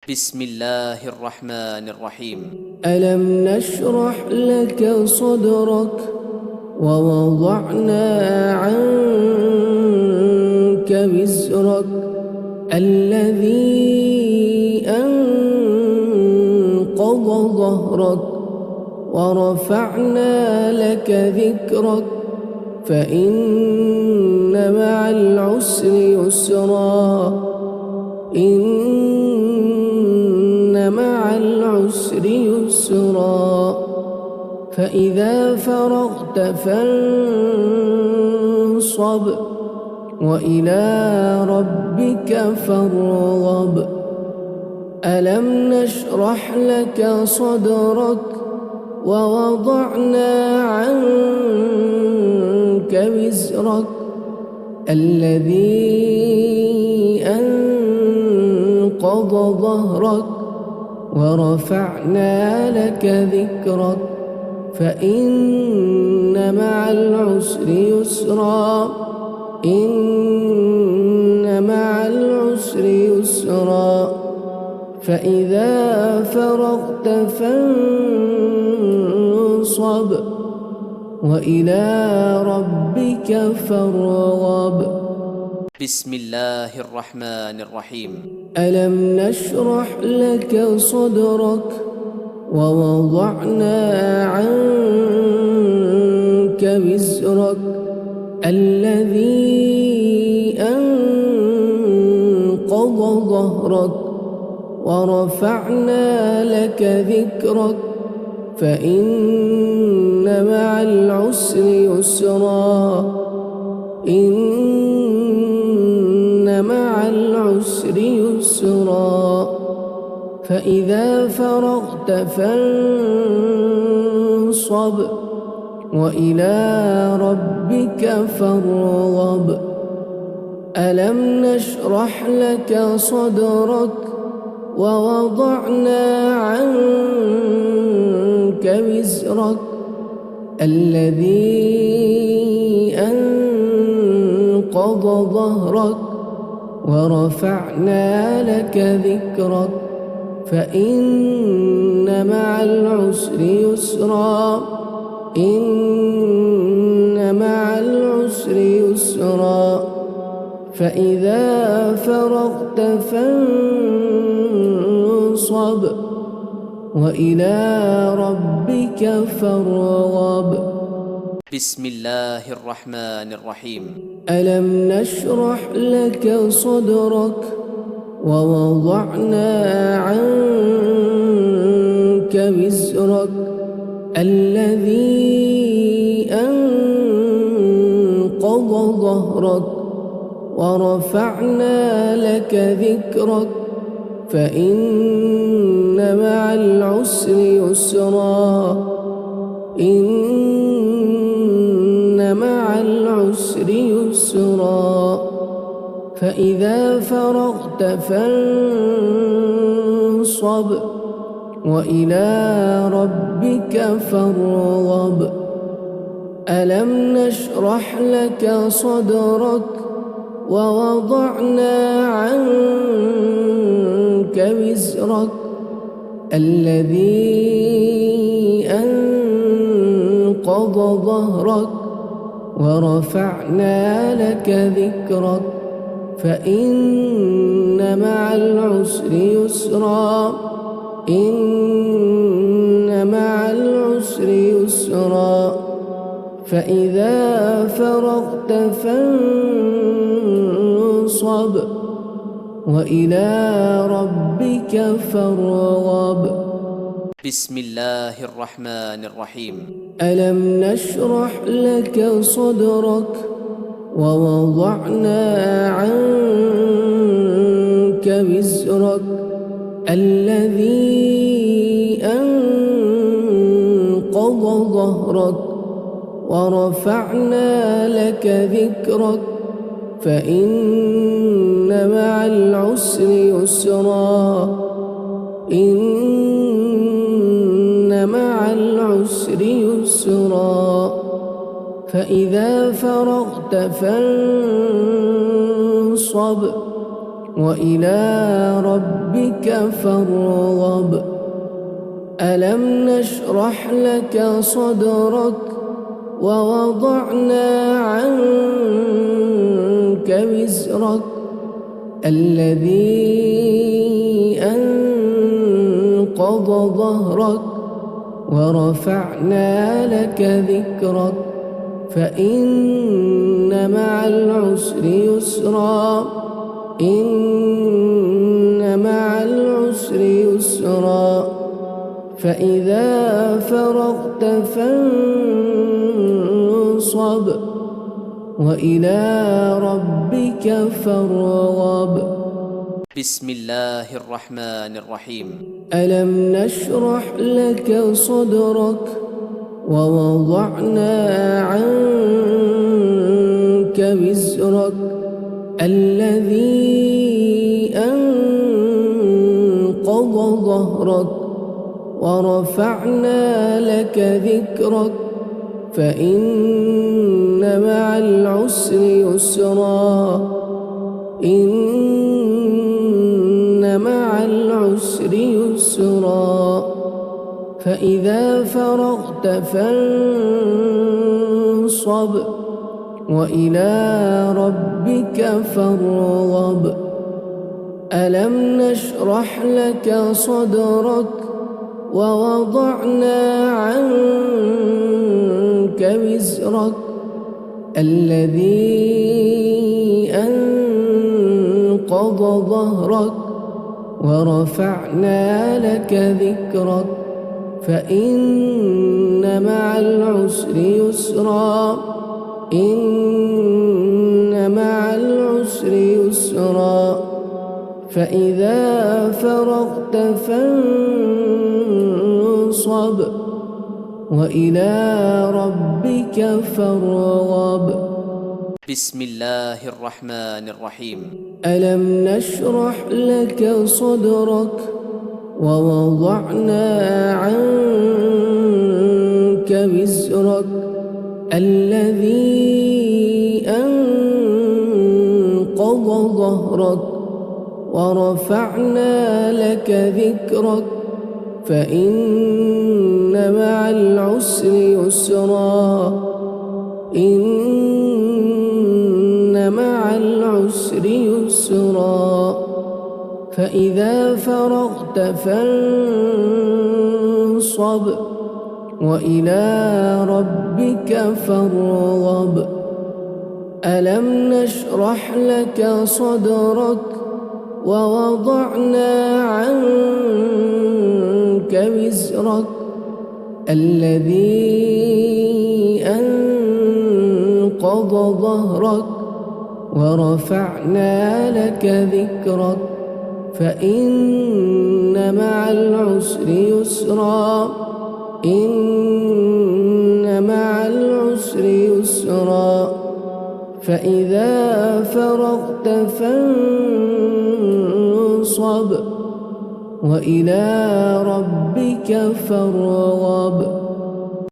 بسم الله الرحمن الرحيم. ألم نشرح لك صدرك ووضعنا عنك وزرك الذي أنقض ظهرك ورفعنا لك ذكرك فإن مع العسر يسرا إن مع العسر يسرا فإذا فرغت فانصب وإلى ربك فارغب ألم نشرح لك صدرك ووضعنا عنك وزرك الذي أنقض ظهرك ورفعنا لك ذكرك فإن مع العسر يسرا إن مع العسر يسرا فإذا فرغت فانصب وإلى ربك فارغب بسم الله الرحمن الرحيم. ألم نشرح لك صدرك ووضعنا عنك وزرك الذي أنقض ظهرك ورفعنا لك ذكرك فإن مع العسر يسرا إن مع العسر يسرا فإذا فرغت فانصب وإلى ربك فارغب ألم نشرح لك صدرك ووضعنا عنك وزرك الذي أنقض ظهرك ورفعنا لك ذكرك فإن مع العسر يسرا إن مع العسر يسرا فإذا فرغت فانصب وإلى ربك فارغب بسم الله الرحمن الرحيم. ألم نشرح لك صدرك ووضعنا عنك وزرك الذي أنقض ظهرك ورفعنا لك ذكرك فإن مع العسر يسرا إن مع العسر يسرا فإذا فرغت فانصب وإلى ربك فارغب ألم نشرح لك صدرك ووضعنا عنك وزرك الذي أنقض ظهرك ورفعنا لك ذكرك فإن مع العسر يسرا إن مع العسر يسرا فإذا فرغت فانصب وإلى ربك فارغب بسم الله الرحمن الرحيم. ألم نشرح لك صدرك ووضعنا عنك وزرك الذي أنقض ظهرك ورفعنا لك ذكرك فإن مع العسر يسرا إن مع العسر يسرا فإذا فرغت فانصب وإلى ربك فارغب ألم نشرح لك صدرك ووضعنا عنك وزرك الذي أنقض ظهرك ورفعنا لك ذكرك فإن مع العسر يسرا إن مع العسر يسرا فإذا فرغت فانصب وإلى ربك فارغب بسم الله الرحمن الرحيم ألم نشرح لك صدرك ووضعنا عنك وزرك الذي أنقض ظهرك ورفعنا لك ذكرك فإن مع العسر يسرا إن مع العسر يسرا فإذا فرغت فانصب وإلى ربك فارغب ألم نشرح لك صدرك ووضعنا عنك وزرك الذي أنقض ظهرك ورفعنا لك ذكرك فإن مع العسر يسرا إن مع العسر يسرا فإذا فرغت فانصب وإلى ربك فارغب بسم الله الرحمن الرحيم ألم نشرح لك صدرك ووضعنا عنك وزرك الذي أنقض ظهرك ورفعنا لك ذكرك فإن مع العسر يسرا إن مع العسر يسرا فإذا فرغت فانصب وإلى ربك فارغب ألم نشرح لك صدرك ووضعنا عنك وزرك الذي أنقض ظهرك ورفعنا لك ذكرك فإن مع العسر يسرا إن مع العسر يسرا فإذا فرغت فانصب وإلى ربك فارغب